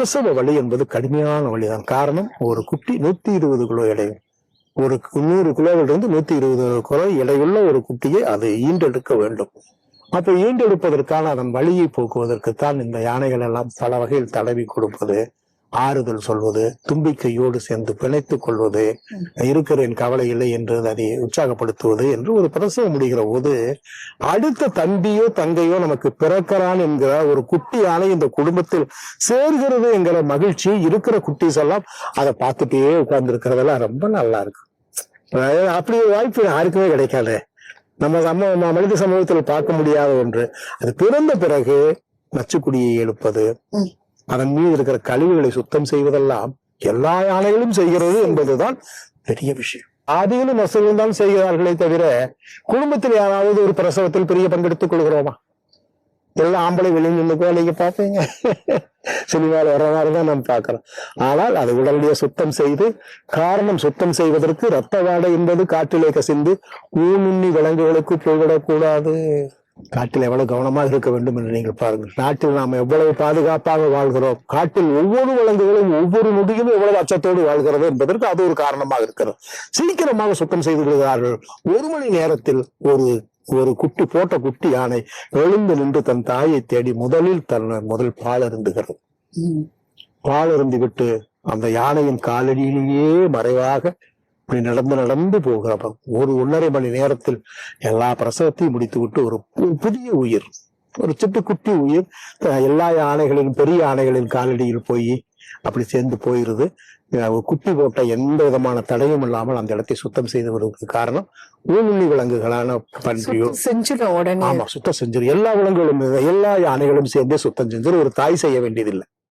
பிரசவ வலி என்பது கடுமையான வழிதான். காரணம், ஒரு குட்டி 120 கிலோ எடை, ஒரு 100 கிலோவிலிருந்து 120 கிலோ எடையுள்ள ஒரு குட்டியை அது ஈண்டெடுக்க வேண்டும். அப்ப ஈண்டெடுப்பதற்கான அதன் வழியை போக்குவதற்குத்தான் இந்த யானைகள் எல்லாம் பல வகையில் தடவி கொடுப்பது, ஆறுதல் சொல்வது, தும்பிக்கையோடு சேர்ந்து பிணைத்துக் கொள்வது, இருக்கிறேன் கவலை இல்லை என்று அதை உற்சாகப்படுத்துவது என்று ஒரு பிரசவம் முடிகிற போது அடுத்த தம்பியோ தங்கையோ நமக்கு பிறக்கிறான் என்கிற ஒரு குட்டி யானை இந்த குடும்பத்தில் சேர்கிறது என்கிற மகிழ்ச்சி இருக்கிற குட்டீஸ் எல்லாம் அதை பார்த்துட்டே உட்கார்ந்து இருக்கிறதெல்லாம் ரொம்ப நல்லா இருக்கு. அப்படி ஒரு வாய்ப்பு யாருக்குமே கிடைக்காது. நம்ம மனித சமூகத்தில் பார்க்க முடியாத ஒன்று. அது பிறந்த பிறகு நச்சுக்குடியை எடுப்பது, அதன் மீது இருக்கிற கழிவுகளை சுத்தம் செய்வதெல்லாம் எல்லா யானைகளும் செய்கிறது என்பதுதான் பெரிய விஷயம். ஆதியிலும் வசதியும் தான் செய்கிறார்களே தவிர குடும்பத்தில் யாராவது ஒரு பிரசவத்தில் பெரிய பங்கெடுத்துக் கொள்கிறோமா? எல்லா ஆம்பளை வெளியே நின்றுக்கோ நீங்க பார்ப்பீங்க, சினிமாவில் வர மாதிரிதான் நம்ம பார்க்கிறோம். ஆனால் அது உடனடியாக சுத்தம் செய்து, காரணம் சுத்தம் செய்வதற்கு ரத்த வாடை என்பது காட்டிலே கசிந்து ஊனுண்ணி விலங்குகளுக்கு போய்விடக்கூடாது. காட்டில் எவ்வளவு கவனமாக இருக்க வேண்டும் என்று நீங்கள் பாருங்கள். நாட்டில் நாம் எவ்வளவு பாதுகாப்பாக வாழ்கிறோம், காட்டில் ஒவ்வொரு விலங்குகளும் ஒவ்வொரு நொடியும் எவ்வளவு அச்சத்தோடு வாழ்கிறது என்பதற்கு அது ஒரு காரணமாக இருக்கிறது. சீக்கிரமாக சுத்தம் செய்து விடுகிறார்கள். 1 மணி நேரத்தில் ஒரு குட்டி போட்ட குட்டி யானை எழுந்து நின்று தன் தாயை தேடி முதல் பால் அருந்துகிறது. பால் அருந்தி விட்டு அந்த யானையின் காலடியிலேயே மறைவாக இப்படி நடந்து போகிறப்ப 1.5 மணி நேரத்தில் எல்லா பிரசவத்தையும் முடித்து விட்டு ஒரு புதிய உயிர், ஒரு சிட்டுக்குட்டி உயிர் எல்லா யானைகளின் பெரிய யானைகளின் காலடியில் போய் அப்படி சேர்ந்து போயிருது. குட்டி போட்ட எந்த விதமான தடையும் இல்லாமல் அந்த இடத்தை சுத்தம் செய்து வருவதற்கு காரணம் ஊனுண்ணி விலங்குகளான பன்றியோ சுத்தம் செஞ்சிரு. எல்லா விலங்குகளும் எல்லா யானைகளும் சேர்ந்தே சுத்தம் செஞ்சிரு. ஒரு தாய் செய்ய வேண்டியதில்லை.